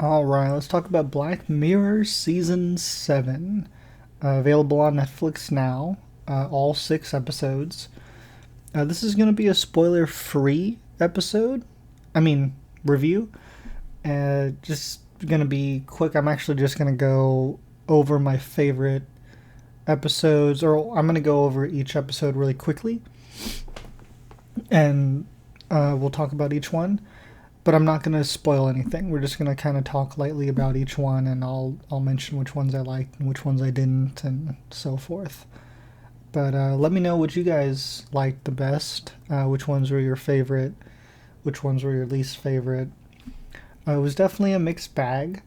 All right, let's talk about Black Mirror Season 7. Available on Netflix now, all 6 episodes. This is going to be a spoiler free episode. I mean, review. Just going to be quick. I'm actually just going to go over my favorite episodes, or I'm going to go over each episode really quickly. And we'll talk about each one, but I'm not going to spoil anything. We're just going to kind of talk lightly about each one, and I'll mention which ones I liked and which ones I didn't, and so forth. But let me know what you guys liked the best. Which ones were your favorite? Which ones were your least favorite? It was definitely a mixed bag.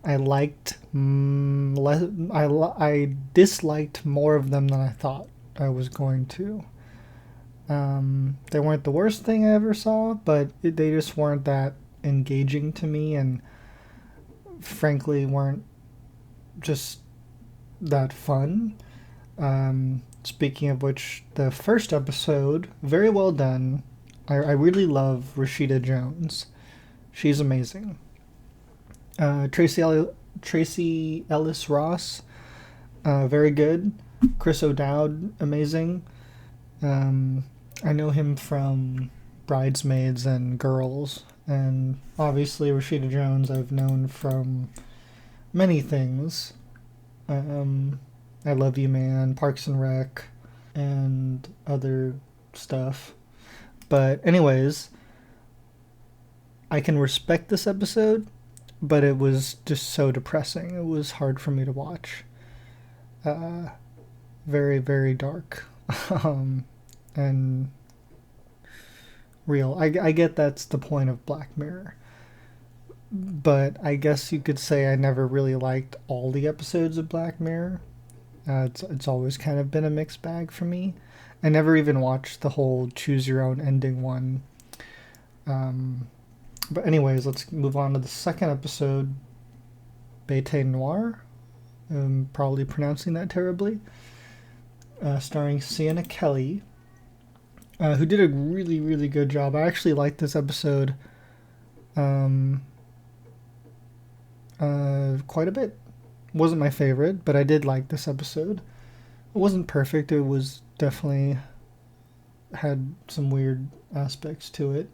I liked, I disliked more of them than I thought I was going to. They weren't the worst thing I ever saw, but they just weren't that engaging to me, and frankly weren't just that fun. Speaking of which, the first episode, very well done. I really love Rashida Jones. She's amazing. Tracy Ellis Ross, very good. Chris O'Dowd, amazing. I know him from Bridesmaids and Girls, and obviously Rashida Jones I've known from many things. I Love You Man, Parks and Rec, and other stuff. But anyways, I can respect this episode, but it was just so depressing. It was hard for me to watch. Very, very dark. And real. I get that's the point of Black Mirror. But I guess you could say I never really liked all the episodes of Black Mirror. It's always kind of been a mixed bag for me. I never even watched the whole choose your own ending one. But anyways, let's move on to the second episode, Bete Noir. I'm probably pronouncing that terribly. Starring Sienna Kelly, who did a really, really good job. I actually liked this episode quite a bit. Wasn't my favorite, but I did like this episode. It wasn't perfect. It was definitely had some weird aspects to it.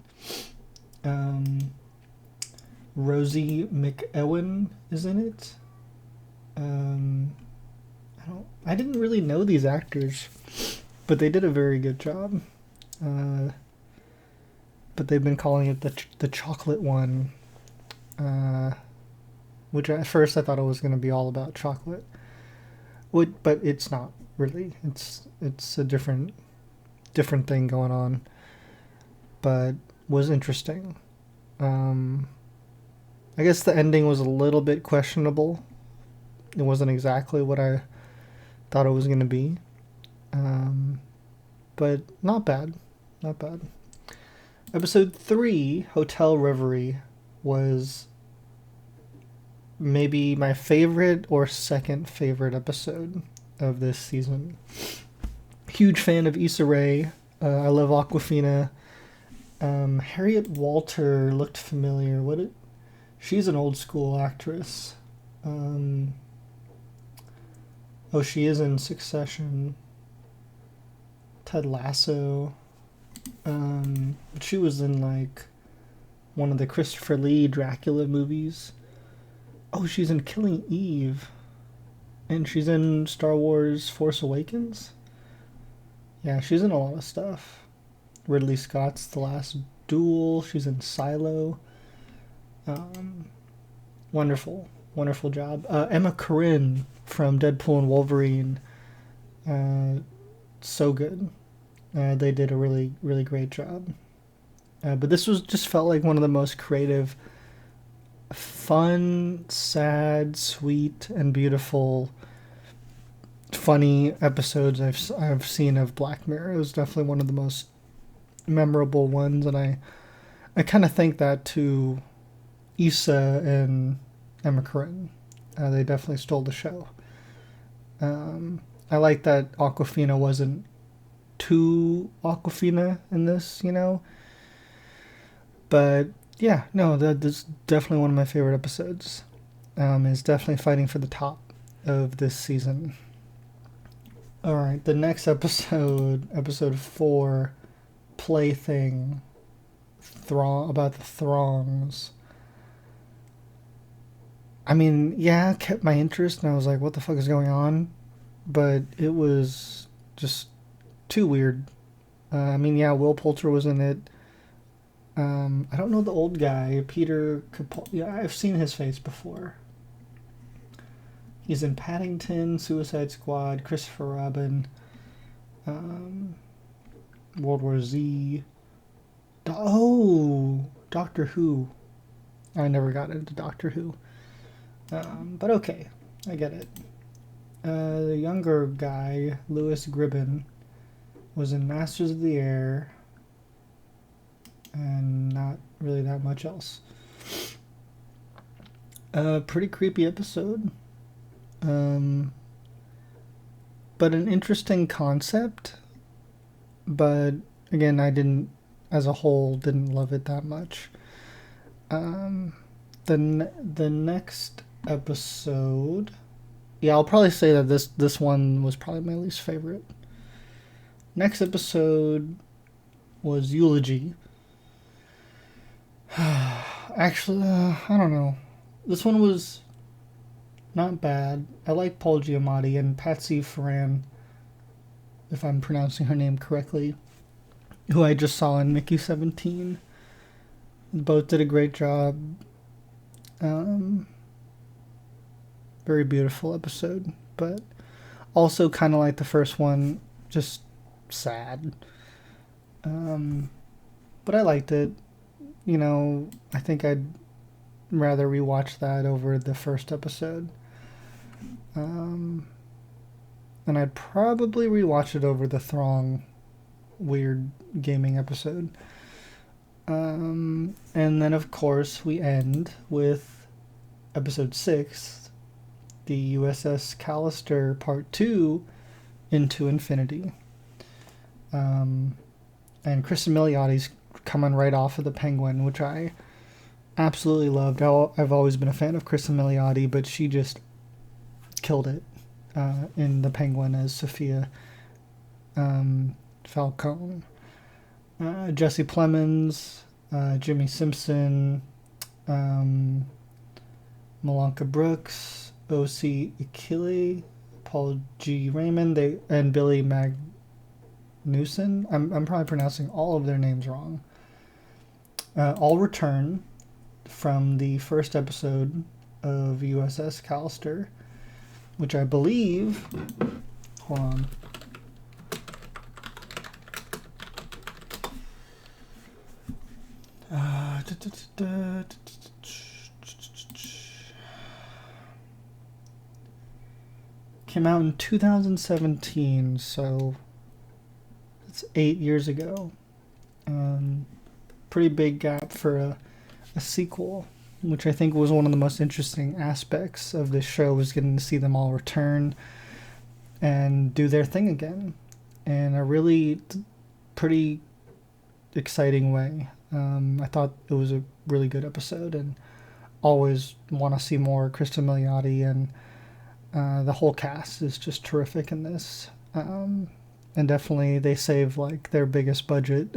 Rosie McEwen is in it. I didn't really know these actors, but they did a very good job. But they've been calling it the chocolate one, which at first I thought it was going to be all about chocolate. But it's not really. It's a different thing going on. But was interesting. I guess the ending was a little bit questionable. It wasn't exactly what I thought it was going to be. But not bad. Not bad. Episode 3, Hotel Reverie, was maybe my favorite or second favorite episode of this season. Huge fan of Issa Rae. I love Aquafina. Harriet Walter looked familiar. She's an old school actress. She is in Succession. Ted Lasso. But she was in like one of the Christopher Lee Dracula movies. Oh, she's in Killing Eve. And she's in Star Wars Force Awakens. Yeah, she's in a lot of stuff. Ridley Scott's The Last Duel. She's in Silo. Wonderful job. Emma Corrin from Deadpool and Wolverine. So good. They did a really, really great job. But this just felt like one of the most creative, fun, sad, sweet, and beautiful, funny episodes I've seen of Black Mirror. It was definitely one of the most memorable ones, and I kind of think that to Issa and Emma Corrin. They definitely stole the show. I like that Aquafina wasn't too Aquafina in this, but Yeah, no, that's definitely one of my favorite episodes. Is definitely fighting for the top of this season. All right, the next episode, episode 4, Plaything, about the throngs. I mean, yeah, it kept my interest, and I was like, what the fuck is going on? But it was just too weird. I mean, yeah, Will Poulter was in it. I don't know the old guy, Peter Capaldi. Yeah, I've seen his face before. He's in Paddington, Suicide Squad, Christopher Robin, um, World War Z. Oh, Doctor Who. I never got into Doctor Who. But okay, I get it. The younger guy, Lewis Gribben, was in Masters of the Air, and not really that much else. Pretty creepy episode. But an interesting concept. But again, I didn't, as a whole, didn't love it that much. The next episode, yeah, I'll probably say that this one was probably my least favorite. Next episode was Eulogy. Actually, I don't know. This one was not bad. I like Paul Giamatti and Patsy Ferran, if I'm pronouncing her name correctly, who I just saw in Mickey 17. Both did a great job. Very beautiful episode, but also kind of like the first one, just sad. But I liked it. You know, I think I'd rather rewatch that over the first episode. And I'd probably rewatch it over the Throng weird gaming episode. And then, of course, we end with episode 6, the USS Callister Part 2, Into Infinity. And Cristin Milioti's coming right off of the Penguin, which I absolutely loved. I've always been a fan of Cristin Milioti, but she just killed it in the Penguin as Sophia Falcone. Jesse Plemons, Jimmy Simpson, Malonka Brooks, O.C. Akili, Paul G. Raymond, and Billy Magnuson. I'm probably pronouncing all of their names wrong. All return from the first episode of USS Callister, which I believe. Hold on. Came out in 2017, so it's 8 years ago. Pretty big gap for a sequel, which I think was one of the most interesting aspects of this show, was getting to see them all return and do their thing again in a really pretty exciting way. I thought it was a really good episode, and always want to see more. Cristin Milioti and the whole cast is just terrific in this. And definitely they saved like their biggest budget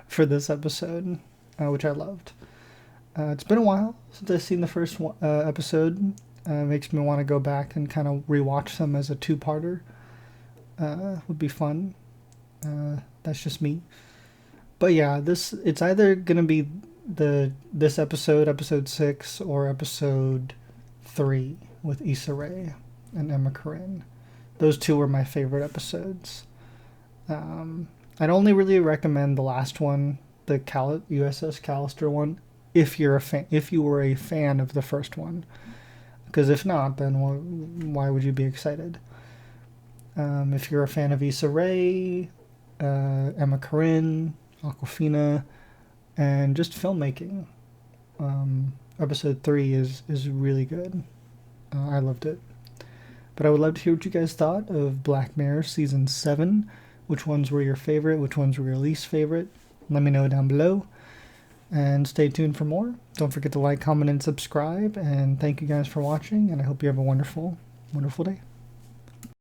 for this episode, which I loved. It's been a while since I've seen the first episode. Makes me want to go back and kind of rewatch them as a two-parter. Would be fun. That's just me. But yeah, it's either gonna be this episode 6, or episode 3 with Issa Rae and Emma Corrin. Those two were my favorite episodes. I'd only really recommend the last one, the USS Callister one, if you were a fan of the first one. Because if not, then why would you be excited? If you're a fan of Issa Rae, Emma Corrin, Awkwafina, and just filmmaking, episode 3 is really good. I loved it. But I would love to hear what you guys thought of Black Mirror Season 7. Which ones were your favorite? Which ones were your least favorite? Let me know down below. And stay tuned for more. Don't forget to like, comment, and subscribe. And thank you guys for watching. And I hope you have a wonderful, wonderful day.